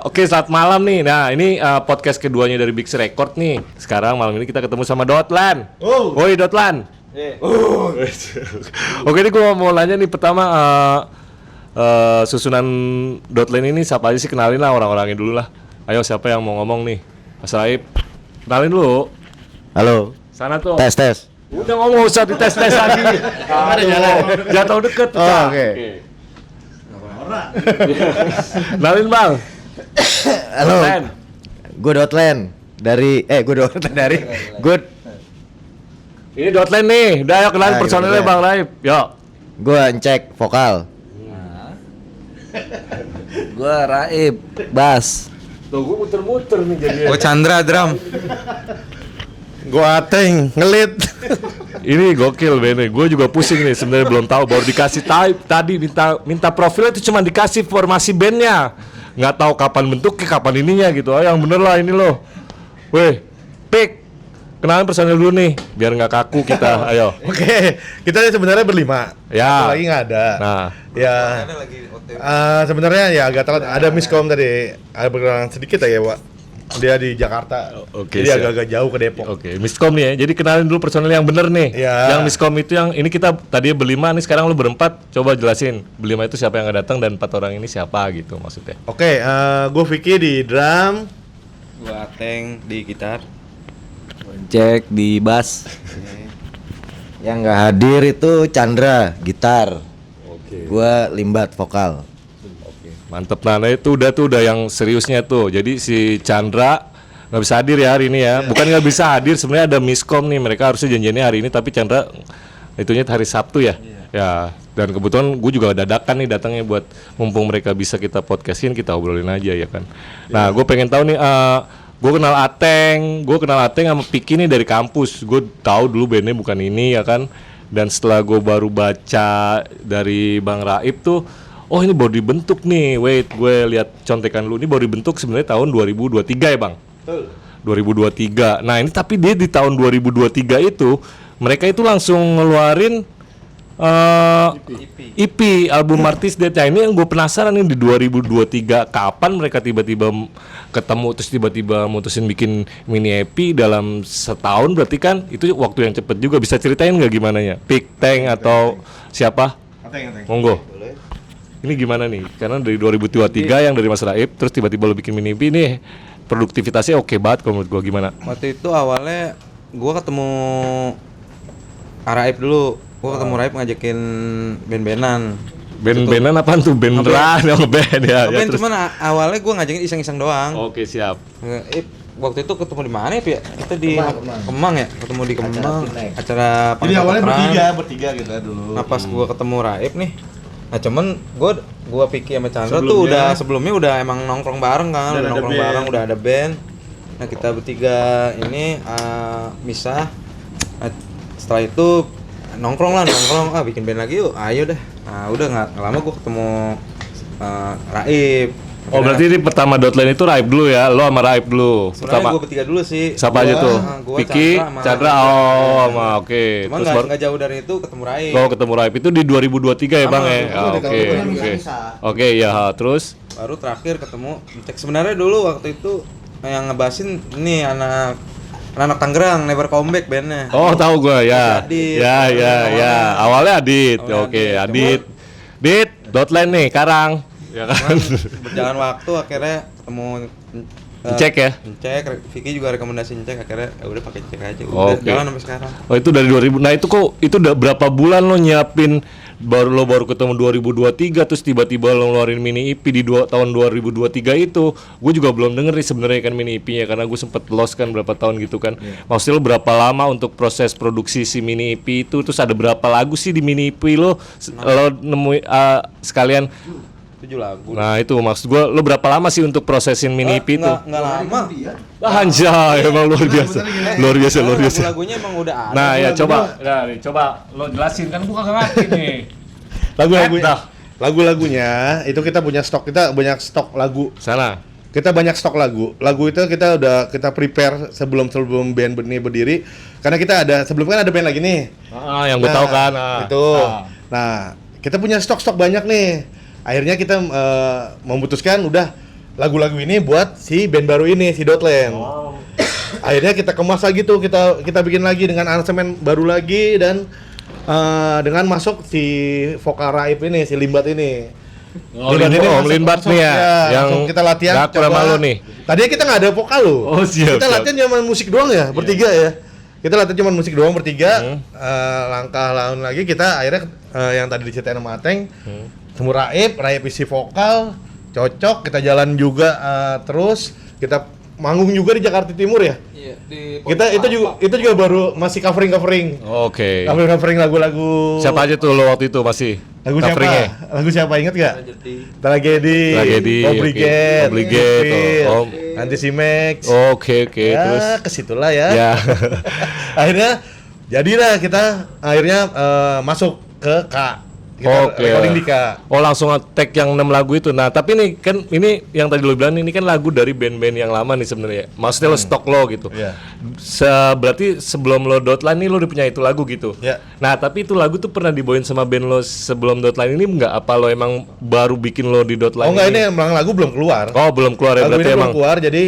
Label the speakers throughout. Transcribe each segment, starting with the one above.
Speaker 1: Oke, selamat malam nih. Nah, ini podcast keduanya dari Big Record nih. Sekarang malam ini kita ketemu sama Dotlan. Woi Dotlan. Oke, ini gue mau nanya nih pertama susunan Dotlan ini siapa aja sih, kenalin lah orang-orangnya dulu lah. Ayo, siapa yang mau ngomong nih? Mas Raib, kenalin dulu.
Speaker 2: Halo.
Speaker 1: Sana tuh.
Speaker 2: Tes.
Speaker 1: Udah ngomong, usah dites lagi. Jatuh deket.
Speaker 2: Oke.
Speaker 1: Kenalin Bang.
Speaker 2: Halo.
Speaker 1: Dotlan.
Speaker 2: Gue Dotlan dari Good.
Speaker 1: Ini Dotlan nih. Udah ayo kenalin
Speaker 2: Ayo,
Speaker 1: personelnya
Speaker 2: Dotlan.
Speaker 1: Bang Raib. Yuk.
Speaker 2: Gue Encek vokal.
Speaker 3: Gue Raib, bass.
Speaker 1: Tuh gue muter-muter nih jadinya.
Speaker 3: Gue Chandra, drum.
Speaker 2: Gue Ateng ngelit.
Speaker 1: Ini gokil Bene, gue juga pusing nih sebenarnya, belum tahu, baru dikasih tadi minta profilnya itu cuma dikasih formasi bandnya, nggak tahu kapan bentuknya, kapan ininya gitu. Yang bener lah ini loh. Weh, Pik, kenalin personil dulu nih, biar nggak kaku kita. Ayo.
Speaker 4: Oke, kita sebenarnya berlima.
Speaker 1: Ya.
Speaker 4: Satu lagi nggak ada.
Speaker 1: Nah,
Speaker 4: Ya. Sebenarnya ya agak telat. Ada miskom tadi. Ada perkembangan sedikit ya, Pak. Dia di Jakarta.
Speaker 1: Oke,
Speaker 4: Jadi
Speaker 1: siap.
Speaker 4: agak-agak jauh ke Depok.
Speaker 1: Oke, miskom nih ya. Jadi kenalin dulu personil yang bener nih.
Speaker 4: Ya.
Speaker 1: Yang miskom itu yang ini kita tadi berlima nih, sekarang lu berempat. Coba jelasin berlima itu siapa yang nggak datang dan 4 orang ini siapa gitu maksudnya.
Speaker 4: Oke, gue Vicky di drum.
Speaker 3: Gue Ateng di gitar. Cek di bass.
Speaker 2: Yang nggak hadir itu Chandra gitar.
Speaker 1: Oke.
Speaker 2: Gue Limbat vokal.
Speaker 1: Mantep, nah itu udah yang seriusnya tuh. Jadi si Chandra nggak bisa hadir ya hari ini ya. Bukan nggak bisa hadir, sebenarnya ada miskom nih. Mereka harusnya janjiannya hari ini, tapi Chandra itunya hari Sabtu ya. Ya, dan kebetulan gue juga dadakan nih datangnya buat mumpung mereka bisa kita podcastin, kita obrolin aja ya kan. Nah, gue pengen tahu nih, gue kenal Ateng sama Piki nih dari kampus. Gue tahu dulu bandnya bukan ini ya kan. Dan setelah gue baru baca dari Bang Raib tuh, oh ini baru dibentuk nih. Wait, gue lihat contekan lu ini baru dibentuk sebenarnya tahun 2023 ya Bang? Betul. 2023. Nah ini tapi dia di tahun 2023 itu mereka itu langsung ngeluarin EP album Artis Dead. Nah ini yang gue penasaran nih, di 2023 kapan mereka tiba-tiba ketemu terus tiba-tiba mutusin bikin mini EP dalam setahun, berarti kan itu waktu yang cepet juga. Bisa ceritain nggak gimana ya? Pik, Teng atau siapa? Monggo. Ini gimana nih? Karena dari 2023 yang dari Mas Raib, terus tiba-tiba lo bikin mini EP nih, produktivitasnya oke banget kalau menurut gua. Gimana?
Speaker 3: Waktu itu awalnya gue ketemu Raib dulu. Gue ketemu Raib ngajakin band-bandan.
Speaker 1: Band-bandan apaan tuh? Band beneran, band ya.
Speaker 3: Band
Speaker 1: Terus.
Speaker 3: cuman awalnya gue ngajakin iseng-iseng doang.
Speaker 1: Oke, siap.
Speaker 3: Waktu itu ketemu di mana ya, Pi? Kita di Kemang ya? Ketemu di Kemang. Acara
Speaker 4: Jadi awalnya
Speaker 3: pangkat
Speaker 4: bertiga kita dulu.
Speaker 3: Nah pas gue ketemu Raib nih, nah cuman gue Piki sama Chandra tuh sebelumnya udah emang nongkrong bareng kan, udah nongkrong bareng, udah ada band. Nah kita bertiga ini misah. Nah, setelah itu nongkrong bikin band lagi yuk, ayo dah. Nah udah nggak lama gue ketemu Raib.
Speaker 1: Oh berarti ini pertama Dotlan itu Raib dulu ya, lo sama Raib dulu.
Speaker 3: Sebenarnya gue bertiga dulu sih.
Speaker 1: Siapa aja tuh?
Speaker 3: Gua,
Speaker 1: Piki, Chandra, oke.
Speaker 3: Cuman
Speaker 1: Terus baru
Speaker 3: nggak jauh dari itu ketemu Raib.
Speaker 1: lo ketemu Raib itu di 2023 ya Bang ya? Oke. Oke ya, terus?
Speaker 3: Baru terakhir ketemu cek. Sebenarnya dulu waktu itu yang ngebasin ini anak Tangerang, Never Come Back bandnya.
Speaker 1: Oh tahu gua ya.
Speaker 3: Adit.
Speaker 1: Ya. Awalnya Adit. Oke, Adit. Dotlan nih, Karang. Ya kan.
Speaker 3: Berjalan waktu akhirnya ketemu
Speaker 1: Cek ya.
Speaker 3: Cek, Vicky juga rekomendasiin Cek, akhirnya ya udah pakai Cek aja. Udah
Speaker 1: Oke.
Speaker 3: jalan sampai sekarang.
Speaker 1: Oh itu dari 2000. Nah itu kok itu udah berapa bulan lo nyiapin, baru ketemu 2023 terus tiba-tiba lo ngeluarin mini EP di tahun 2023 itu. Gue juga belum denger nih sebenarnya kan mini EP-nya, karena gue sempet lost kan berapa tahun gitu kan. Maksudnya lo berapa lama untuk proses produksi si mini EP itu, terus ada berapa lagu sih di mini EP lo nemuin sekalian.
Speaker 3: 7 lagu.
Speaker 1: Nah itu maksud gue, lo berapa lama sih untuk prosesin mini EP itu?
Speaker 3: Nggak lama.
Speaker 1: Anjay, emang luar biasa. Luar biasa.
Speaker 3: Lagu-lagunya emang udah ada.
Speaker 1: Nah ya coba lo jelasin, kan gue kagak ngerti nih.
Speaker 4: Lagu-lagunya itu kita punya stok, kita banyak stok lagu.
Speaker 1: Sana.
Speaker 4: Kita banyak stok lagu. Lagu itu kita prepare sebelum band ini berdiri. Karena kita sebelum kan ada band lagi nih.
Speaker 1: Yang gue tahu kan.
Speaker 4: Itu. Nah, kita punya stok banyak nih. Akhirnya kita memutuskan udah lagu-lagu ini buat si band baru ini, si Dotland. Akhirnya kita kemas lagi tuh, kita bikin lagi dengan aransemen baru lagi dan dengan masuk si vokal Raib ini, si Limbat ini.
Speaker 1: Limbat nih ya, yang
Speaker 4: langsung kita latihan
Speaker 1: ngaku sama lo nih.
Speaker 4: Tadinya kita nggak ada vokal loh.
Speaker 1: Oh, siap,
Speaker 4: Kita
Speaker 1: siap.
Speaker 4: latihan cuma musik doang ya, bertiga ya. Kita latihan cuma musik doang bertiga. Langkah lawan lagi kita akhirnya yang tadi diceritain sama Ateng, temu Raib isi vokal, cocok, kita jalan juga terus, kita manggung juga di Jakarta Timur ya.
Speaker 3: Iya, di
Speaker 4: Kita itu juga baru masih covering.
Speaker 1: Oke.
Speaker 4: Covering lagu-lagu.
Speaker 1: Siapa aja tuh lo waktu itu masih?
Speaker 4: Lagu siapa?
Speaker 1: coveringnya?
Speaker 4: Lagu siapa inget gak?
Speaker 3: Jadi
Speaker 4: Tragedi,
Speaker 1: Tragedi,
Speaker 4: Obligate,
Speaker 1: Obligate, oh.
Speaker 4: Antisimex.
Speaker 1: Oke,
Speaker 4: Ya,
Speaker 1: terus
Speaker 4: kesitulah ya.
Speaker 1: ya.
Speaker 4: Akhirnya jadilah kita akhirnya masuk ke K. Kita
Speaker 1: Oke.
Speaker 4: recording di K.
Speaker 1: Oh, langsung tag yang 6 lagu itu. Nah, tapi nih kan ini yang tadi lo bilang ini kan lagu dari band-band yang lama nih sebenarnya. Maksudnya lo stok lo gitu.
Speaker 4: Iya.
Speaker 1: Berarti sebelum lo Dotline nih lo udah punya itu lagu gitu.
Speaker 4: Iya.
Speaker 1: Nah, tapi itu lagu tuh pernah dibawain sama band lo sebelum Dotline ini enggak? Apa lo emang baru bikin lo di Dotline?
Speaker 4: Oh enggak, ini emang lagu belum keluar.
Speaker 1: Oh, belum keluar ya,
Speaker 4: Lagu
Speaker 1: berarti
Speaker 4: ini belum
Speaker 1: emang.
Speaker 4: keluar, jadi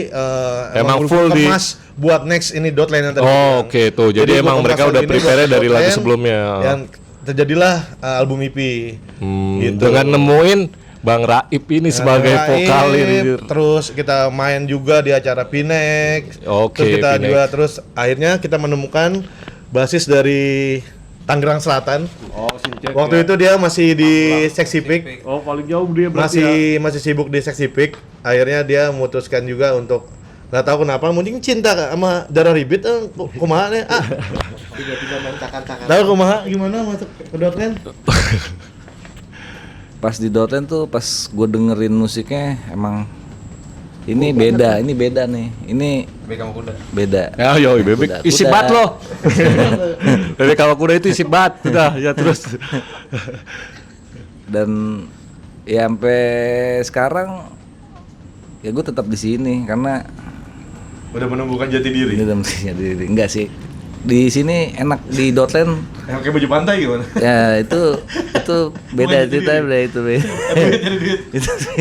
Speaker 1: emang
Speaker 4: belum
Speaker 1: full di-
Speaker 4: kemas buat next ini Dotline yang tadi.
Speaker 1: Oh, oke tuh. Jadi
Speaker 4: gua
Speaker 1: emang
Speaker 4: kemas
Speaker 1: mereka
Speaker 4: lagu
Speaker 1: udah
Speaker 4: ini
Speaker 1: prepare
Speaker 4: buat
Speaker 1: dari lagu
Speaker 4: Dotland,
Speaker 1: sebelumnya.
Speaker 4: Dan terjadilah album EP. Gitu.
Speaker 1: Dengan nemuin Bang Raib ini sebagai
Speaker 4: Raib,
Speaker 1: vokal ini.
Speaker 4: terus kita main juga di acara Pinek.
Speaker 1: Oke,
Speaker 4: Terus kita
Speaker 1: Pinek.
Speaker 4: juga terus akhirnya kita menemukan basis dari Tangerang Selatan.
Speaker 1: Oh, Sincek.
Speaker 4: Waktu itu dia masih di Seksi Pick.
Speaker 1: Oh, paling jauh dia berarti ya.
Speaker 4: Masih sibuk di Seksi Pick. Akhirnya dia memutuskan juga untuk nggak tahu kenapa mungkin cinta sama Darah Ribit kumaha nih
Speaker 2: Tiba-tiba main cakan-cakan.
Speaker 4: tahu kumaha gimana masuk ke Dotland.
Speaker 5: Pas di Dotland tuh pas gue dengerin musiknya emang ini beda nih. Ini
Speaker 3: Bebek sama kuda.
Speaker 5: beda.
Speaker 1: Ya, yo, bebek
Speaker 5: Kuda,
Speaker 1: isi
Speaker 5: kuda.
Speaker 1: bat lo. Bebek kalau kuda itu isi bat, udah ya terus.
Speaker 5: Dan ya sampai sekarang ya gue tetap di sini karena
Speaker 4: Udah menemukan jati diri.
Speaker 5: ini udah mestinya diri. Enggak sih. Di sini enak di Dotland
Speaker 4: Yang pakai baju pantai gimana?
Speaker 5: ya itu beda
Speaker 4: Bukan
Speaker 5: ceritanya
Speaker 4: jadi
Speaker 5: beda itu beda. Itu sih.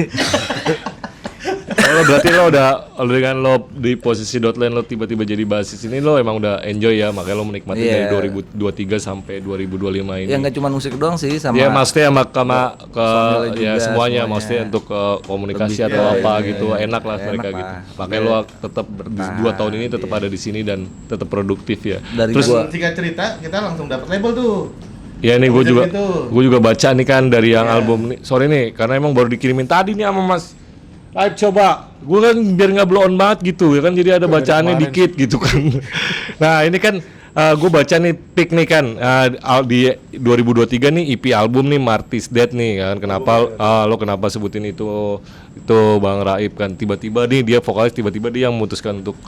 Speaker 1: Oh, berarti lo udah dengan lo di posisi Dotland lo tiba-tiba jadi basis ini lo emang udah enjoy ya, makanya lo menikmati dari
Speaker 5: Iya.
Speaker 1: 2023 sampai 2025 ini.
Speaker 5: Ya nggak cuma musik doang sih sama
Speaker 1: Ya maksudnya sama ke
Speaker 5: personilnya
Speaker 1: ya
Speaker 5: juga,
Speaker 1: semuanya,
Speaker 5: semuanya.
Speaker 1: maksudnya untuk komunikasi
Speaker 5: Lebih
Speaker 1: atau
Speaker 5: ke-
Speaker 1: apa
Speaker 5: iya,
Speaker 1: gitu,
Speaker 5: iya.
Speaker 1: enak lah
Speaker 5: Enak
Speaker 1: mereka
Speaker 5: lah.
Speaker 1: gitu. Makanya lo tetap di 2 tahun ini tetap ada di sini dan tetap produktif ya.
Speaker 5: Dari
Speaker 1: Terus
Speaker 5: gua-
Speaker 4: Singkat cerita kita langsung dapat label tuh.
Speaker 1: ya ini gue
Speaker 4: Jadi
Speaker 1: juga
Speaker 4: gitu.
Speaker 1: baca nih kan dari yang album nih. Sorry nih karena emang baru dikirimin tadi nih sama Mas. Ayo coba, gue kan biar nggak blow on banget gitu ya kan, jadi ada bacaannya dikit gitu kan. Nah ini kan gue baca nih pick nih kan di 2023 nih EP album nih Marty's Dead nih kan. Kenapa lo kenapa sebutin itu Bang Raib kan, tiba-tiba nih dia vokalis, tiba-tiba dia yang memutuskan untuk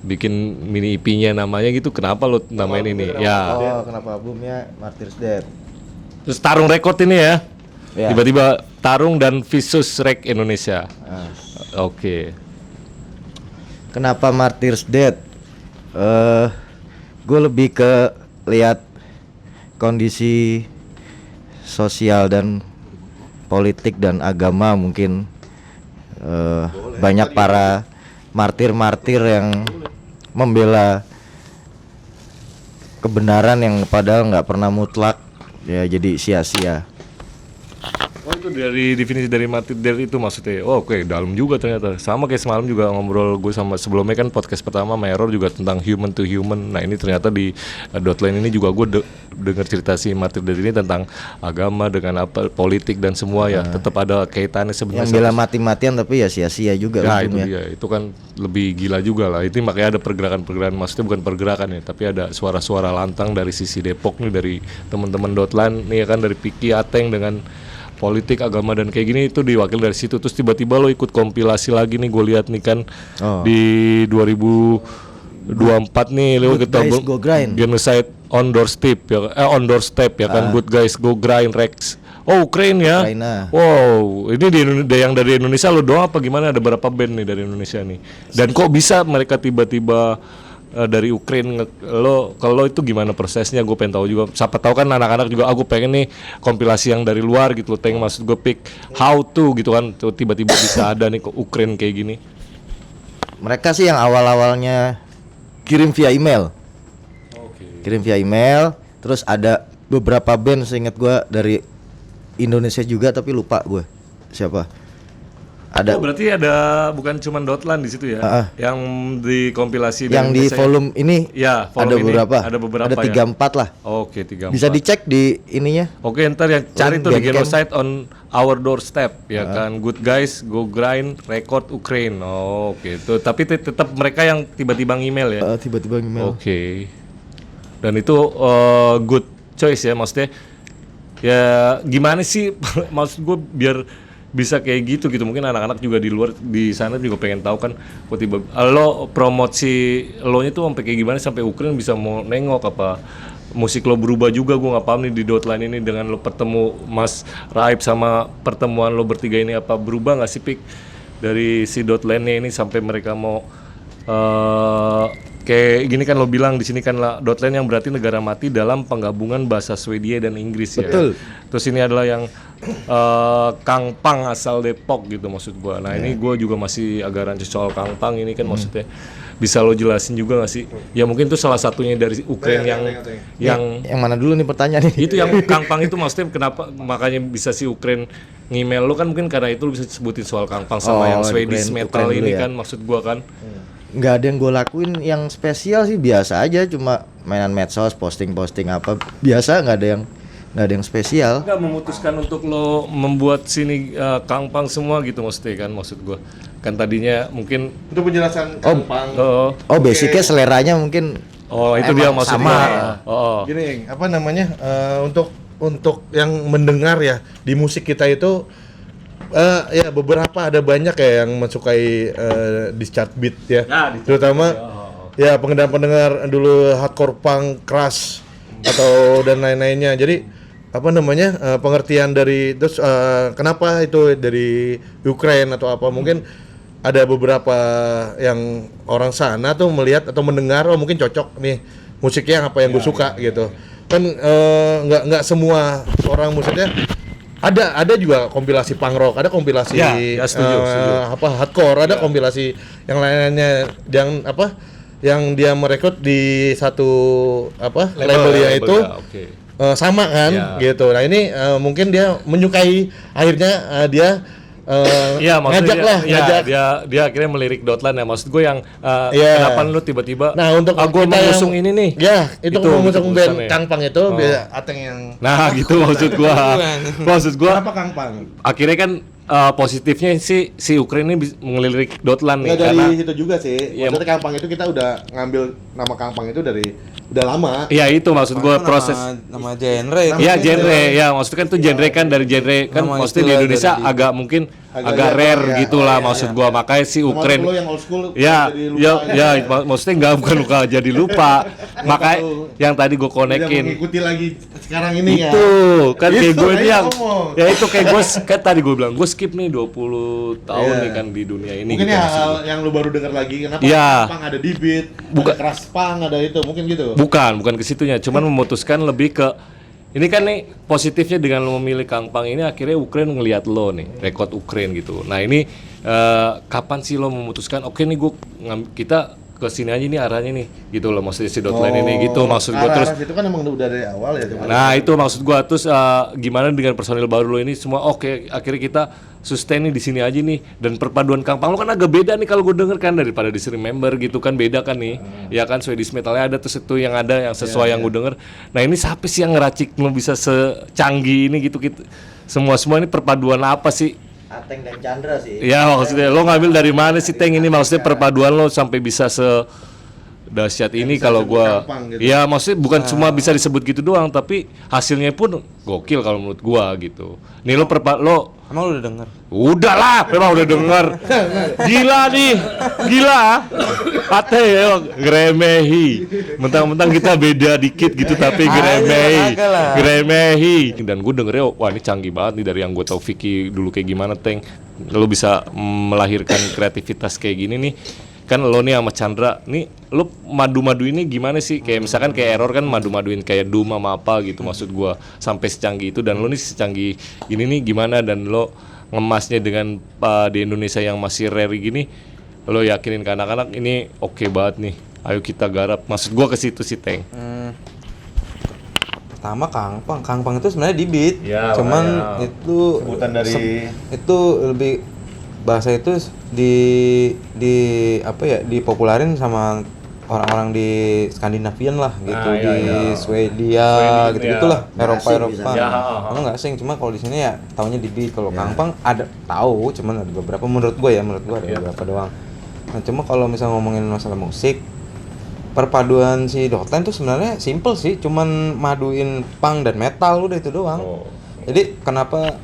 Speaker 1: bikin mini EP-nya namanya gitu. Kenapa lo namain ini? Ya.
Speaker 2: Oh, kenapa albumnya Martyrs Dead?
Speaker 1: Terus Tarung Record ini ya.
Speaker 2: Ya.
Speaker 1: Tiba-tiba Tarung dan Visus Rec Indonesia. Oke.
Speaker 2: Kenapa Martyrs Dead? Gue lebih ke lihat kondisi sosial dan politik dan agama mungkin banyak para martir-martir yang membela kebenaran yang padahal nggak pernah mutlak ya, jadi sia-sia.
Speaker 1: Oh itu dari definisi dari Martyr Dead itu maksudnya. Oh oke, dalam juga ternyata. Sama kayak semalam juga ngobrol gue sama sebelumnya kan podcast pertama Error juga tentang human to human. Nah ini ternyata di Dotline ini juga gue dengar cerita si Martyr Dead ini tentang agama dengan apa politik dan semua ya. Tetap ada kaitannya sebenarnya.
Speaker 2: Yang bela mati-matian tapi ya sia-sia juga
Speaker 1: Ya itu
Speaker 2: ujungnya.
Speaker 1: dia, itu kan lebih gila juga lah. Itu makanya ada pergerakan-pergerakan, maksudnya bukan pergerakan ya, tapi ada suara-suara lantang dari sisi Depok nih, dari teman-teman Dotland nih ya kan, dari Piki Ateng dengan politik, agama dan kayak gini itu diwakil dari situ. Terus tiba-tiba lo ikut kompilasi lagi nih, gue lihat nih kan di 2024 nih lo
Speaker 2: Good Guys Go Grind.
Speaker 1: Genocide on Doorstep ya, on Doorstep ya kan, Good Guys Go Grind Rex. Oh Ukraine ya.
Speaker 2: Ukraina.
Speaker 1: Wow, ini yang dari Indonesia lo doang apa gimana? Ada berapa band nih dari Indonesia nih? Dan kok bisa mereka tiba-tiba dari Ukraine kalau itu gimana prosesnya, gue pengen tahu juga. Siapa tahu kan anak-anak juga aku pengen nih kompilasi yang dari luar gitu loh, Teng. Maksud gue pick how to gitu kan, tuh tiba-tiba bisa ada nih ke Ukraine kayak gini.
Speaker 2: Mereka sih yang awal-awalnya kirim via email. Kirim via email, terus ada beberapa band seingat gua dari Indonesia juga tapi lupa gue siapa. Ada
Speaker 1: Oh berarti ada bukan cuma Dotland di situ ya, yang di kompilasi
Speaker 2: yang di
Speaker 1: Indonesia
Speaker 2: volume ini
Speaker 1: ya,
Speaker 2: ada
Speaker 1: volume ini
Speaker 2: beberapa.
Speaker 1: ada beberapa
Speaker 2: Ada 3-4 lah.
Speaker 1: Oke, 3
Speaker 2: Bisa dicek di ininya.
Speaker 1: Oke, ntar yang cari tuh di
Speaker 2: Bandcamp.
Speaker 1: Genocide on Our Doorstep ya kan. Good guys, go grind, record Ukraine. Oh, oke. Tuh, tapi tetap mereka yang tiba-tiba email ya.
Speaker 2: Tiba-tiba email.
Speaker 1: Oke. Dan itu good choice ya, maksudnya. Ya gimana sih maksud gue biar bisa kayak gitu mungkin anak-anak juga di luar di sana juga pengen tahu kan kok tiba lo promosi lo nya tuh sampai kayak gimana sampai Ukraine bisa mau nengok apa musik lo berubah juga. Gue nggak paham nih di Dotland ini dengan lo pertemu Mas Raib sama pertemuan lo bertiga ini apa berubah nggak sih Pik dari si Dotland-nya ini sampai mereka mau kayak gini kan lo bilang di sini kan lah Dotland yang berarti negara mati dalam penggabungan bahasa Swedia dan Inggris ya.
Speaker 2: Betul.
Speaker 1: Terus ini adalah yang Kang Pang asal Depok gitu maksud gua. Nah ini gua juga masih agak rancu soal Kang Pang ini kan maksudnya bisa lo jelasin juga nggak sih? Ya mungkin itu salah satunya dari Ukraine yang
Speaker 2: Yang mana dulu nih pertanyaan ini?
Speaker 1: itu yang Kang Pang itu maksudnya kenapa makanya bisa si Ukraine ngemail lo kan mungkin karena itu lo bisa sebutin soal Kang Pang sama yang Swedish
Speaker 2: Ukraine
Speaker 1: metal
Speaker 2: dulu
Speaker 1: ini
Speaker 2: ya.
Speaker 1: kan maksud gua kan.
Speaker 2: Nggak ada yang gue lakuin yang spesial sih, biasa aja, cuma mainan medsos, posting apa biasa, nggak ada yang spesial.
Speaker 1: Enggak memutuskan untuk lo membuat sini Kang Pang semua gitu maksudnya kan maksud gua. Kan tadinya mungkin
Speaker 4: Itu penjelasan Kang Pang.
Speaker 2: Basicnya seleranya mungkin
Speaker 1: itu
Speaker 2: emang
Speaker 1: dia maksudnya.
Speaker 2: sama.
Speaker 4: Gini, apa namanya? Untuk yang mendengar ya di musik kita itu ya beberapa ada banyak ya yang mensukai di chart beat ya. Terutama ya pendengar dulu hardcore punk, crash atau dan lain-lainnya. Jadi apa namanya? Pengertian dari terus kenapa itu dari Ukraine atau apa mungkin ada beberapa yang orang sana tuh melihat atau mendengar mungkin cocok nih musiknya apa yang gue suka gitu. Kan nggak semua orang musiknya ada juga kompilasi punk rock, ada kompilasi
Speaker 1: setuju.
Speaker 4: hardcore, ada kompilasi yang lainnya yang dia merekrut di satu labelnya itu sama kan gitu. Nah ini mungkin dia menyukai akhirnya dia
Speaker 1: Iya maksudnya
Speaker 4: ngajak.
Speaker 1: dia akhirnya melirik Dotland ya maksud gue yang kenapa lu tiba-tiba
Speaker 4: Nah untuk
Speaker 1: gue
Speaker 4: kita
Speaker 1: mengusung ini nih
Speaker 4: ya itu mengusung band
Speaker 1: keputusannya.
Speaker 4: Kang Pang itu biar Ateng yang
Speaker 1: Nah gitu maksud gua
Speaker 4: kenapa Kang Pang?
Speaker 1: akhirnya kan positifnya si Ukraine ini ngelirik Dotland nih
Speaker 4: Nggak dari
Speaker 1: karena
Speaker 4: situ juga sih. Maksudnya Kang Pang itu kita udah ngambil nama Kang Pang itu dari udah lama.
Speaker 1: ya itu maksud gue
Speaker 3: Itu
Speaker 1: proses
Speaker 3: nama genre itu.
Speaker 1: ya genre ya maksudnya kan tuh genre kan dari genre kan
Speaker 3: Nama
Speaker 1: maksudnya di
Speaker 3: istilah
Speaker 1: Indonesia
Speaker 3: dari-
Speaker 1: agak mungkin agak
Speaker 4: jarang
Speaker 1: rare
Speaker 4: ya.
Speaker 1: gitulah maksud gua makanya si
Speaker 4: Termasuk
Speaker 1: Ukraine
Speaker 4: lo yang old school
Speaker 1: ya
Speaker 4: jadi lupa
Speaker 1: maksudnya nggak bukan luka jadi lupa makanya yang tadi gue
Speaker 4: Tidak
Speaker 1: konekin
Speaker 4: mengikuti lagi sekarang ini ya.
Speaker 1: itu kan kayak
Speaker 4: Itu,
Speaker 1: gue ini
Speaker 4: ayo
Speaker 1: yang
Speaker 4: ngomong.
Speaker 1: ya itu kayak gue kan tadi gue bilang gue skip nih 20 tahun
Speaker 4: Iya.
Speaker 1: nih kan di dunia ini
Speaker 4: Mungkin
Speaker 1: gitu
Speaker 4: ya
Speaker 1: maksud
Speaker 4: hal
Speaker 1: gua.
Speaker 4: yang lu baru dengar lagi kenapa
Speaker 1: Iya.
Speaker 4: pang ada di beat,
Speaker 1: Bukan-
Speaker 4: ada keras pang, ada itu, mungkin gitu.
Speaker 1: bukan ke situnya cuman memutuskan lebih ke ini kan nih positifnya dengan lo memilih Kang Pang ini akhirnya Ukraine ngelihat lo nih rekod Ukraine gitu. Nah ini kapan sih lo memutuskan oke nih kita ke sini aja nih arahnya nih gitu loh maksudnya si Dotland ini gitu maksud gue terus
Speaker 4: itu kan emang udah dari awal ya cuman.
Speaker 1: nah itu maksud gua terus gimana dengan personil baru lo ini semua oke akhirnya kita sustain nih di sini aja nih dan perpaduan Kang Pang lo kan agak beda nih kalau gue denger kan daripada di Remember gitu kan beda kan nih ya kan Swedish metalnya ada terus itu yang ada yang sesuai yang gue denger nah ini siapa sih yang ngeracik lo bisa secanggih ini gitu semua ini perpaduan apa sih
Speaker 2: Ateng dan Chandra sih.
Speaker 1: ya maksudnya lo ngambil dari mana sih Teng ini maksudnya perpaduan lo sampai bisa dahsyat ini kalau gua
Speaker 4: gampang gitu.
Speaker 1: ya maksudnya bukan cuma bisa disebut gitu doang tapi hasilnya pun gokil kalau menurut gua gitu nih lo
Speaker 3: Emang lu udah denger?
Speaker 1: udah lah memang udah denger gila nih gila ate ya ngeremehi mentang-mentang kita beda dikit gitu tapi ngeremehi dan gue dengernya wah ini canggih banget nih dari yang gue tau Vicky dulu kayak gimana Teng lo bisa melahirkan kreativitas kayak gini nih kan lo nih sama Chandra nih, lo madu-madu ini gimana sih? Kayak misalkan kayak Error kan madu-maduin kayak Doom sama apa gitu, maksud gua sampai secanggih itu, dan lo nih secanggih ini nih gimana, dan lo ngemasnya dengan di Indonesia yang masih rare gini, lo yakinin ke anak-anak ini oke banget nih, ayo kita garap. Maksud gua ke situ sih, Teng.
Speaker 3: Pertama Kangpang itu sebenarnya di beat,
Speaker 1: Ya,
Speaker 3: cuman
Speaker 1: makanya.
Speaker 3: itu
Speaker 4: Sebutan dari-
Speaker 3: itu lebih bahasa itu di apa ya, dipopularin sama orang-orang di Skandinavian lah gitu,
Speaker 1: Ah, iya,
Speaker 3: di
Speaker 1: iya.
Speaker 3: Swedia
Speaker 1: Swedia,
Speaker 3: gitu-gitulah,
Speaker 2: Nggak
Speaker 3: Eropa.
Speaker 2: asing bisa.
Speaker 1: Ya,
Speaker 3: Emang nggak asing, cuma kalau di sini ya taunya di beat. Kalau Kangpang ada tahu, cuman ada beberapa menurut gue ada beberapa doang. Nah, cuma kalau misalnya ngomongin masalah musik, perpaduan si Dotland tuh sebenarnya simple sih, cuman maduin punk dan metal, udah itu doang. Jadi kenapa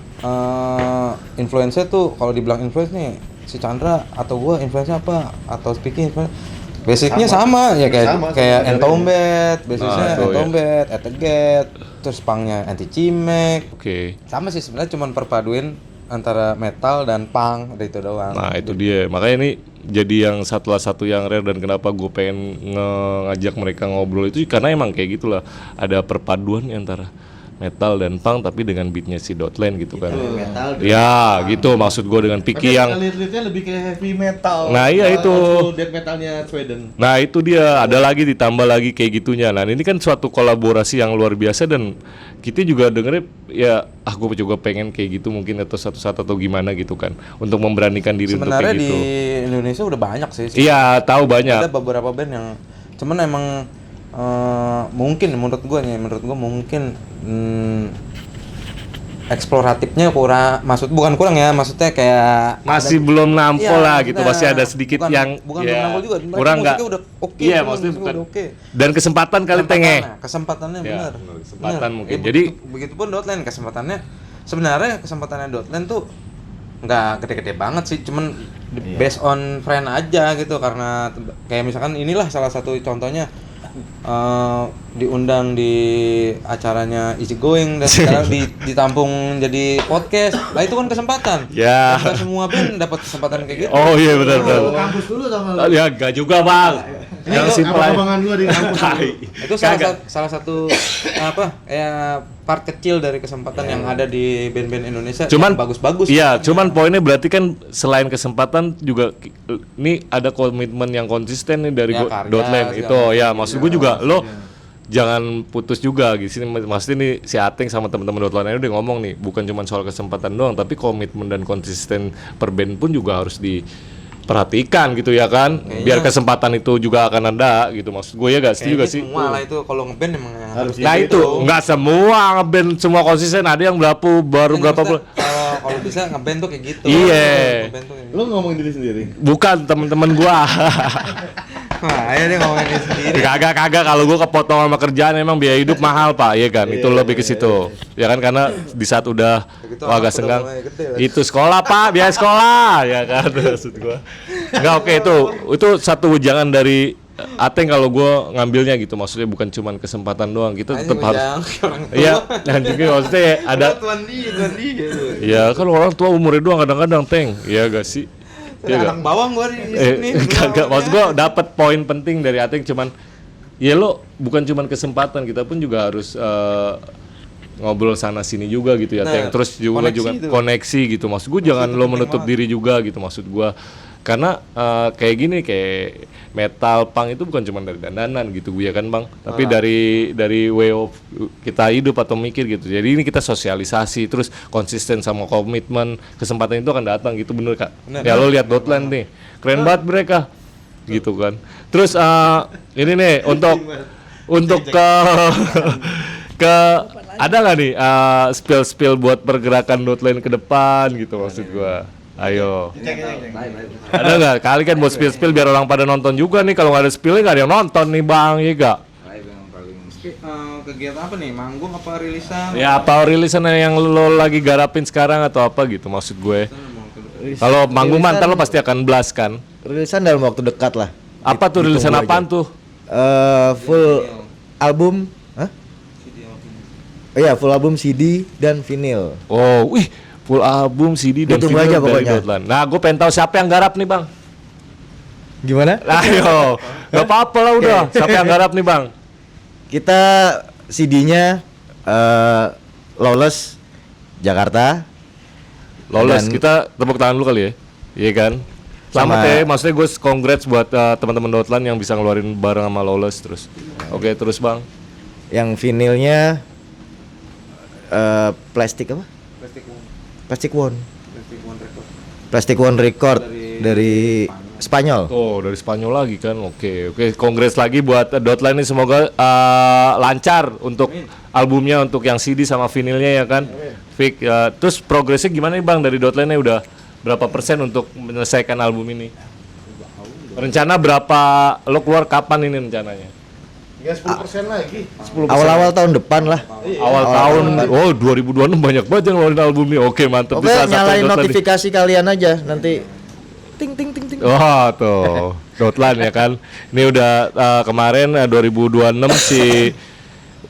Speaker 3: influence-nya tuh, kalau dibilang influence nih si Chandra atau gua influence-nya apa, atau speaking influence, basicnya sama ya, kayak
Speaker 4: Sama
Speaker 3: Entombed, basicnya
Speaker 1: Nah, itu ya.
Speaker 3: Entombed, Eteget, terus punknya Anti Cimek,
Speaker 1: Oke.
Speaker 3: sama sih sebenarnya, cuman perpaduin antara metal dan punk, udah itu doang.
Speaker 1: Nah itu dia, makanya ini jadi yang satu yang rare, dan kenapa gue pengen ngajak mereka ngobrol itu karena emang kayak gitulah, ada perpaduan antara metal dan punk tapi dengan beatnya si Dotland gitu kan.
Speaker 2: metal
Speaker 1: Ya gitu maksud gue, dengan
Speaker 4: Tapi
Speaker 1: Piki yang
Speaker 4: lirik-liriknya lebih kayak heavy metal.
Speaker 1: Nah, iya itu.
Speaker 4: Death metalnya Sweden.
Speaker 1: Nah itu dia, ada lagi ditambah lagi kayak gitunya. Nah ini kan suatu kolaborasi yang luar biasa, dan kita juga dengernya ya, gue juga pengen kayak gitu mungkin, atau satu saat atau gimana gitu kan, untuk memberanikan diri untuk
Speaker 3: Sebenarnya
Speaker 1: kayak
Speaker 3: di
Speaker 1: gitu.
Speaker 3: Indonesia udah banyak sih.
Speaker 1: Iya tahu banyak.
Speaker 3: Ada beberapa band yang cuman emang mungkin menurut gua mungkin eksploratifnya kurang, bukan kurang ya, maksudnya kayak
Speaker 1: Masih
Speaker 3: ada-
Speaker 1: belum nampol
Speaker 3: Iya,
Speaker 1: lah gitu,
Speaker 3: maksudnya
Speaker 1: masih ada sedikit
Speaker 3: bukan-
Speaker 1: yang
Speaker 3: bukan
Speaker 1: ya,
Speaker 3: belum nampol juga, mereka
Speaker 1: kurang nggak,
Speaker 3: musiknya udah oke,
Speaker 1: iya
Speaker 3: cuman
Speaker 1: maksudnya
Speaker 3: musiknya
Speaker 1: bukan,
Speaker 3: udah oke.
Speaker 1: dan kesempatan kali tenge.
Speaker 3: Kesempatannya
Speaker 1: Ya,
Speaker 3: benar.
Speaker 1: kesempatan
Speaker 3: Benar.
Speaker 1: mungkin. Jadi-
Speaker 3: begitupun Dotland kesempatannya, sebenarnya kesempatannya Dotland tuh nggak gede-gede banget sih, cuman based on friend aja gitu, karena kayak misalkan inilah salah satu contohnya, diundang di acaranya Easy Going dan sekarang ditampung jadi podcast. Lah itu kan kesempatan.
Speaker 1: Ya.
Speaker 3: Dan nggak semua band dapat kesempatan kayak gitu.
Speaker 1: Oh iya benar benar.
Speaker 2: kampus dulu sama
Speaker 1: Ya enggak juga bang. Yang simpel aja.
Speaker 4: Abang-abangan gua di kampus.
Speaker 1: Tai.
Speaker 3: Itu salah satu apa ya, part kecil dari kesempatan yang ada di band-band Indonesia
Speaker 1: Cuman
Speaker 3: yang bagus-bagus.
Speaker 1: Iya, cuman poinnya berarti kan selain kesempatan juga ini ada komitmen yang konsisten nih dari
Speaker 3: Ya, karya,
Speaker 1: Dotland
Speaker 3: segala
Speaker 1: itu.
Speaker 3: macam.
Speaker 1: Ya, maksud gue juga lo jangan putus juga gitu. Maksudnya nih si Ateng sama teman-teman Dotland ini udah ngomong nih, bukan cuma soal kesempatan doang, tapi komitmen dan konsisten per band pun juga harus diperhatikan gitu ya kan. Biar kesempatan itu juga akan ada gitu. Maksud gue ya gak setuju
Speaker 3: Kayaknya
Speaker 1: gak sih?
Speaker 3: semua lah itu kalau ngeband emang yang harus
Speaker 1: Nah itu nggak semua ngeband semua konsisten, ada yang baru berapa bulan.
Speaker 3: Kalau bisa ngeband tuh kayak gitu.
Speaker 1: Iya.
Speaker 3: Ngeband tuh kayak gitu.
Speaker 4: Lu ngomongin diri sendiri.
Speaker 1: Bukan teman-teman gua.
Speaker 3: Wah, ayo deh ngomongin diri sendiri.
Speaker 1: Kagak kalau gua kepotong sama kerjaan, emang biaya hidup mahal Pak, iya kan? Itu lebih ke situ. Ya kan, karena di saat udah
Speaker 3: Begitu
Speaker 1: agak
Speaker 3: anak udah
Speaker 1: senggang.
Speaker 3: mulai gede lah.
Speaker 1: Itu sekolah Pak, biaya sekolah, ya kan maksud gua. Enggak, oke, itu satu jangan dari Ateng kalau gua ngambilnya gitu, maksudnya bukan cuman kesempatan doang, kita tetap harus. Iya, dan juga maksudnya ada.
Speaker 3: tuan dia.
Speaker 1: Iya kan, orang tua umurnya doang kadang-kadang Teng, iya gak sih? Iya
Speaker 3: Anak bawang gua di sini.
Speaker 1: Kagak, maksud gua dapat poin penting dari Ateng, cuman ya lo bukan cuman kesempatan, kita pun juga harus ngobrol sana sini juga gitu ya,
Speaker 3: Nah,
Speaker 1: Teng. Terus juga
Speaker 3: koneksi itu.
Speaker 1: koneksi gitu. Maksud gua jangan lo menutup diri juga gitu, maksud gua. Karena kayak gini, kayak metal punk itu bukan cuma dari dandanan gitu ya kan Bang, tapi dari way of kita hidup atau mikir gitu. Jadi ini kita sosialisasi, terus konsisten sama komitmen, kesempatan itu akan datang gitu, bener Kak? Ya lo lihat Dotland nih, keren banget mereka gitu kan. Terus ini nih untuk ke ada nggak nih spill buat pergerakan Dotland ke depan gitu, maksud gua. Ayo. Ada nggak? Kali kan buat spill biar orang pada nonton juga nih. Kalau nggak ada spillnya nggak ada yang nonton nih Bang, iya gak?
Speaker 3: Kegiatan apa nih? Manggung apa rilisan?
Speaker 1: Ya apa rilisan yang lo lagi garapin sekarang atau apa gitu, maksud gue. Kalau manggung mah ntar lo pasti akan blast kan.
Speaker 2: Rilisan dalam waktu dekat lah.
Speaker 1: Apa tuh rilisan apaan tuh?
Speaker 2: Full album, hah? Iya, full album CD dan vinyl.
Speaker 1: Oh, wih, full album CD dan
Speaker 2: Ditunggu
Speaker 1: vinyl
Speaker 2: aja
Speaker 1: dari
Speaker 2: pokoknya.
Speaker 1: Dotland. Nah, gue pengen tahu siapa yang garap nih Bang.
Speaker 2: Gimana?
Speaker 1: Ayo, nggak apa-apa lah udah. Siapa yang garap nih bang?
Speaker 2: Kita CD-nya Lawless Jakarta.
Speaker 1: Lawless,
Speaker 2: Dan-
Speaker 1: kita tepuk tangan dulu kali ya. Iya kan? Selamat
Speaker 2: Sama-
Speaker 1: ya, maksudnya gue congrats buat teman-teman Dotlan yang bisa ngeluarin bareng sama Lawless terus. Oke, terus bang.
Speaker 2: Yang vinilnya plastik apa? Plastic One. Plastic One Record dari Spanyol.
Speaker 1: Oh, dari Spanyol lagi kan. Oke, congrats lagi buat Dotlan ini, semoga lancar untuk albumnya, untuk yang CD sama vinilnya ya kan. Fik, terus progresnya gimana nih bang dari Dotlan nya udah berapa persen untuk menyelesaikan album ini? Rencana berapa, lo keluar kapan ini rencananya?
Speaker 4: Ya 10% lagi.
Speaker 2: Awal-awal tahun depan lah.
Speaker 1: Awal tahun, oh 2026 banyak banget yang ngeluarin album nih. Oke, mantep.
Speaker 2: Oke,
Speaker 1: Bisa satu
Speaker 2: nyalain
Speaker 1: Dotlan nih.
Speaker 2: notifikasi kalian aja nanti. Ting ting ting ting.
Speaker 1: Wah tuh, Dotlan ya kan. Ini udah kemarin 2026 sih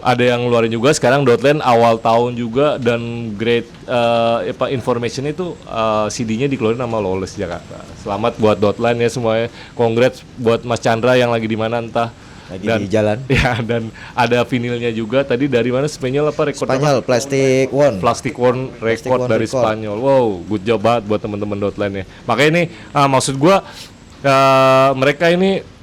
Speaker 1: ada yang ngeluarin juga. Sekarang Dotlan awal tahun juga, dan great information itu CD-nya dikeluarin sama Lawless Jakarta. Selamat buat Dotlan ya semuanya. Congrats buat Mas Chandra yang lagi di mana entah.
Speaker 2: Lagi di jalan.
Speaker 1: Ya, dan ada vinilnya juga. Tadi dari mana? Spanyol apa rekor?
Speaker 2: Spanyol Plastic One.
Speaker 1: Plastic One Record
Speaker 2: One
Speaker 1: dari
Speaker 2: Record.
Speaker 1: Spanyol. Wow, good job banget buat teman-teman Dotlan ya. Makanya ini maksud gua mereka ini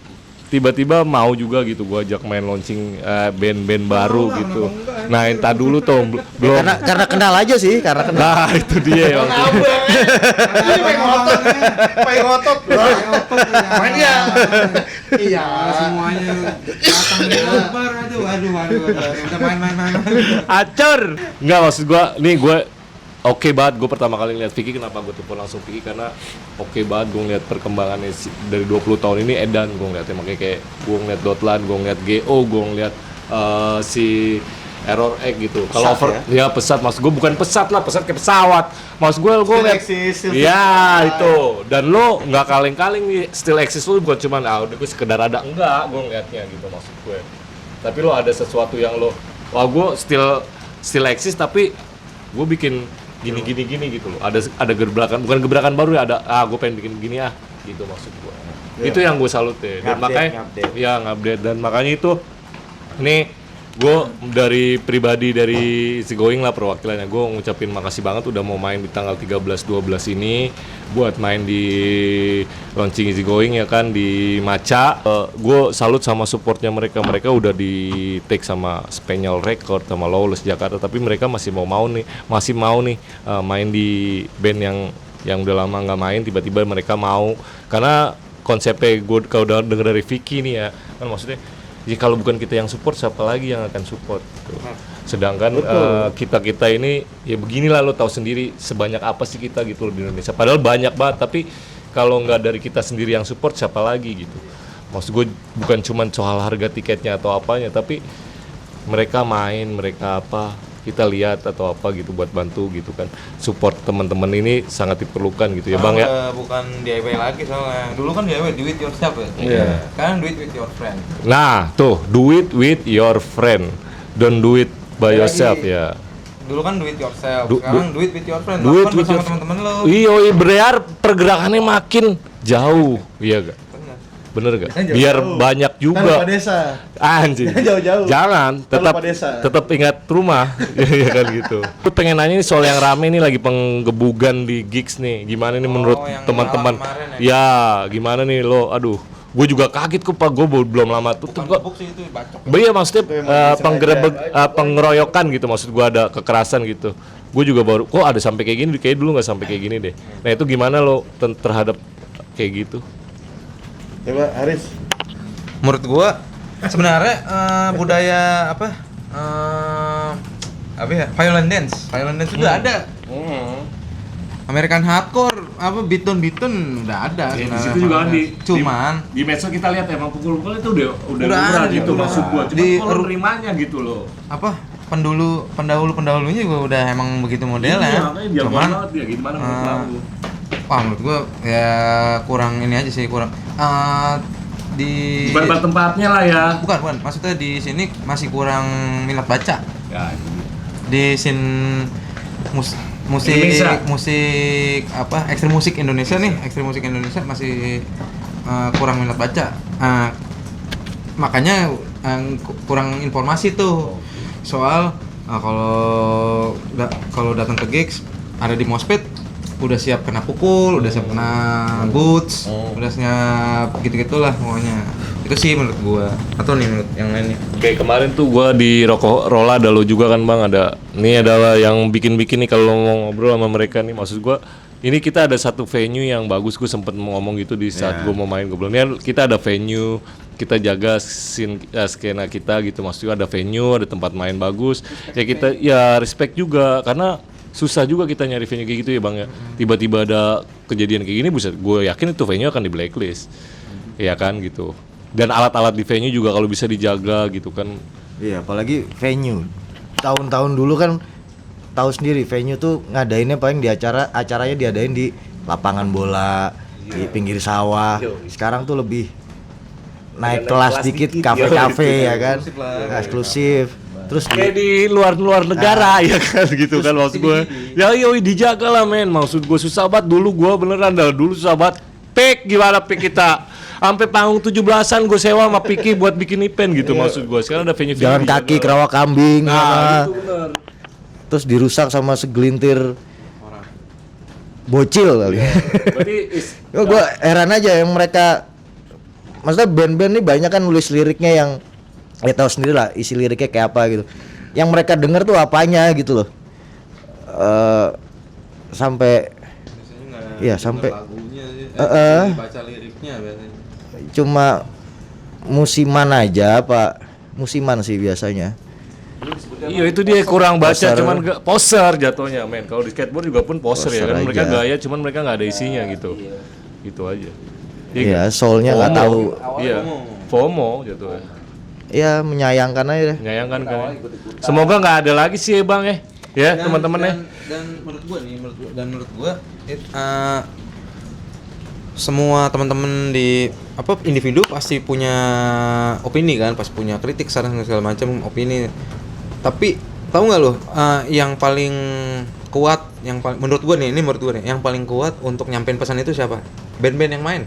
Speaker 1: tiba-tiba mau juga gitu gua ajak main launching band-band baru gitu. Nah, entar dulu tuh belum.
Speaker 2: Karena kenal aja sih, karena kenal.
Speaker 1: Nah, itu dia ya.
Speaker 4: Ini pengen ngotot. Pengen ngotot. Main ya. Iya.
Speaker 3: Semuanya datang lebar, aduh. Udah main.
Speaker 1: Acur. Enggak, maksud gua nih gua oke banget, gue pertama kali ngeliat Vicky. Kenapa gue telepon langsung Vicky? Karena oke banget gue ngeliat perkembangannya dari 20 tahun ini. Edan gue ngeliatnya, makanya kayak gue ngeliat Dotlan, gue ngeliat GO, gue ngeliat si Error Egg gitu. Kalau over ya pesat, maksud gue bukan pesat lah, pesat kayak pesawat. Maksud gue ngeliat ya itu. Dan lo nggak kaleng-kaleng nih, still eksis lo bukan cuman udah gue sekedar ada, enggak, gue ngeliatnya gitu maksud gue. Tapi lo ada sesuatu yang lo, wah gue still eksis tapi gue bikin gini gitu loh. Ada gebrakan, bukan gebrakan baru ya, ada gue pengen bikin gini gitu maksud gue. Itu yang gue salut ya. Dan makanya ya ngupdate, dan makanya itu ini gue dari pribadi dari Easy Going lah perwakilannya, gue ngucapin makasih banget udah mau main di tanggal 13-12 ini buat main di launching Easy Going ya kan di Maca. Gue salut sama supportnya mereka udah di take sama Spanyol Record sama Lawless Jakarta, tapi mereka masih mau nih main di band yang udah lama nggak main. Tiba-tiba mereka mau, karena konsepnya gue kalau udah denger dari Vicky nih ya kan, maksudnya ya kalau bukan kita yang support, siapa lagi yang akan support gitu. Sedangkan kita ini ya beginilah, lo tahu sendiri sebanyak apa sih kita gitu loh di Indonesia. Padahal banyak banget, tapi kalau nggak dari kita sendiri yang support, siapa lagi gitu. Maksud gue bukan cuman soal harga tiketnya atau apanya, tapi mereka main, mereka apa, kita lihat atau apa gitu buat bantu gitu kan. Support teman-teman ini sangat diperlukan gitu ya Bang ya.
Speaker 3: Bukan DIY lagi soalnya. Dulu kan DIY do it yourself ya.
Speaker 1: Iya.
Speaker 3: Sekarang do it with your friend.
Speaker 1: Nah, tuh, do it with your friend. Don't do it by yourself ya.
Speaker 3: Dulu kan do it yourself.
Speaker 1: Do
Speaker 3: Sekarang do it with your friend.
Speaker 1: Do it
Speaker 3: Lakukan
Speaker 1: with
Speaker 3: bersama
Speaker 1: your
Speaker 3: teman-teman lo.
Speaker 1: Iya, benar pergerakannya makin jauh. Iya gak? Bener gak? Biar banyak juga.
Speaker 4: Lupa desa.
Speaker 1: Anjing.
Speaker 4: Jauh-jauh.
Speaker 1: Jangan, tetap
Speaker 4: lupa desa.
Speaker 1: tetap ingat rumah. Iya kan gitu. Aku pengen nanya nih soal yang rame nih, lagi penggebugan di gigs nih. Gimana nih menurut
Speaker 3: yang
Speaker 1: teman-teman?
Speaker 3: malam kemarin
Speaker 1: Ya, gimana nih lo? Aduh, gue juga kaget kok Pak, gue belum lama tutup kok.
Speaker 3: Gebuk sih itu bacok.
Speaker 1: Iya, maksudnya pengeroyokan gitu, maksud gue ada kekerasan gitu. Gue juga baru, kok ada sampai kayak gini? Kayak dulu nggak sampai kayak gini deh. Nah itu gimana lo terhadap kayak gitu?
Speaker 4: Coba Haris.
Speaker 3: Menurut gua sebenarnya budaya apa ya, violent dance itu udah ada. American hardcore apa beat down udah ada.
Speaker 1: Ya, di
Speaker 3: sebenarnya.
Speaker 1: situ juga di
Speaker 3: Cuman
Speaker 1: di medsos kita lihat emang pukul-pukul itu udah
Speaker 3: ada
Speaker 1: gitu,
Speaker 3: udah.
Speaker 1: maksud gua. Cuma
Speaker 3: Di
Speaker 1: kalau nerimanya gitu loh.
Speaker 3: apa pendahulunya juga udah emang begitu modelnya.
Speaker 1: Iya, makanya dia
Speaker 3: Cuman
Speaker 1: banget dia gimana menurut lu?
Speaker 3: wah menurut gua ya kurang ini aja sih, kurang di
Speaker 1: Bukan tempatnya lah ya.
Speaker 3: bukan maksudnya di sini masih kurang minat baca
Speaker 1: Ya,
Speaker 3: di scene musik
Speaker 1: Indonesia.
Speaker 3: musik apa ekstrim musik Indonesia nih, ekstrim musik Indonesia masih kurang minat baca. Makanya kurang informasi tuh soal kalau datang ke gigs ada di Mospet udah siap kena pukul, udah siap kena boots, udah siap gitu-gitulah pokoknya. Itu sih menurut gua. Atau nih menurut yang lainnya.
Speaker 1: Kayak kemarin tuh gua di Rokok Rola ada lo juga kan Bang, ada. Ini adalah yang bikin-bikin nih kalau mau ngobrol sama mereka nih, maksud gua ini kita ada satu venue yang bagus, gue sempet ngomong gitu di saat gue mau main, gue bilang ini kita ada venue, kita jaga skena kita gitu, maksudnya ada venue, ada tempat main bagus, ya kita ya respect juga karena susah juga kita nyari venue kayak gitu ya Bang ya. Tiba-tiba ada kejadian kayak gini, buset, gue yakin itu venue akan di blacklist, ya kan gitu. Dan alat-alat di venue juga kalau bisa dijaga gitu kan.
Speaker 2: Iya, apalagi venue. Tahun-tahun dulu kan tahu sendiri venue tuh ngadainnya paling di acaranya diadain di lapangan bola, di pinggir sawah. Sekarang tuh lebih naik kelas dikit, kafe-kafe ya kan, eksklusif. Terus
Speaker 1: Kayak di luar negara ya kan gitu kan maksud gue. Ya yoi dijaga lah men, maksud gue susah banget dulu gue beneran dulu susah banget. Pek gimana pek kita? Sampai panggung 17-an gue sewa sama Piki buat bikin event gitu maksud gue. Sekarang ada venue-venue
Speaker 2: jalan kaki
Speaker 1: dijaga.
Speaker 2: kerawak kambing,
Speaker 1: Nah, itu bener.
Speaker 2: terus dirusak sama segelintir bocil kali.
Speaker 1: Berarti
Speaker 2: Gue heran aja yang mereka, maksudnya band-band nih banyak kan nulis liriknya yang ya tahu sendiri lah isi liriknya kayak apa gitu. Yang mereka denger tuh apanya gitu loh. Sampai iya sampai
Speaker 3: Lagunya sih, baca liriknya biasanya.
Speaker 2: cuma musiman aja Pak. Musiman sih biasanya.
Speaker 1: iya itu dia kurang baca,
Speaker 2: Poser.
Speaker 1: cuman gak poser jatuhnya men. Kalau di skateboard juga pun poser ya
Speaker 2: Poser
Speaker 1: kan, mereka
Speaker 2: aja.
Speaker 1: gaya cuman mereka nggak ada isinya gitu. Gitu aja.
Speaker 2: Iya, soulnya nggak
Speaker 1: FOMO.
Speaker 2: tahu.
Speaker 1: Iya, FOMO jatuhnya.
Speaker 2: Ya menyayangkan aja deh.
Speaker 1: Menyayangkan kan. Semoga nggak ada lagi sih ya Bang ya. Ya teman-teman ya.
Speaker 3: Dan menurut gua semua teman-teman di individu pasti punya opini kan, pasti punya kritik, saran segala macam opini. Tapi tahu nggak lo yang paling kuat, menurut gua nih, yang paling kuat untuk nyampein pesan itu siapa? Band-band yang main.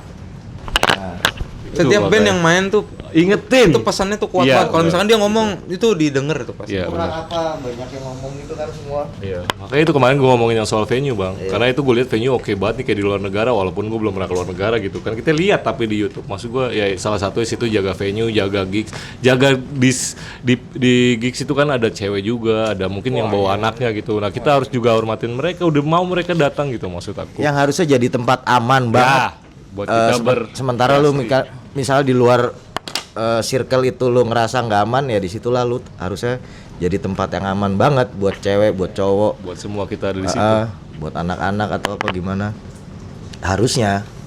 Speaker 3: Setiap
Speaker 1: Itu
Speaker 3: band
Speaker 1: makanya.
Speaker 3: yang main tuh
Speaker 1: Ingetin.
Speaker 3: itu pesannya tuh kuat
Speaker 1: Iya,
Speaker 3: banget. Kalau
Speaker 1: benar.
Speaker 3: misalkan dia ngomong itu didengar tuh pasti.
Speaker 1: Iya, benar.
Speaker 2: apa banyak yang ngomong itu kan semua.
Speaker 1: Iya, makanya itu kemarin gue ngomongin yang soal venue Bang. Karena itu gue lihat venue oke banget nih kayak di luar negara, walaupun gue belum pernah keluar negara gitu kan. Kita lihat tapi di YouTube. Maksud gue ya salah satu di situ jaga venue, jaga gigs, jaga di gigs itu kan ada cewek juga, ada mungkin yang bawa anaknya gitu. Nah, kita harus juga hormatin mereka, udah mau mereka datang gitu maksud aku.
Speaker 2: Yang harusnya jadi tempat aman banget.
Speaker 1: Ya, buat kita
Speaker 2: Sementara lu misal di luar circle itu lu ngerasa nggak aman, ya disitulah lu harusnya jadi tempat yang aman banget buat cewek, buat cowok,
Speaker 1: buat semua kita ada di situ.
Speaker 2: buat anak-anak atau apa gimana. Harusnya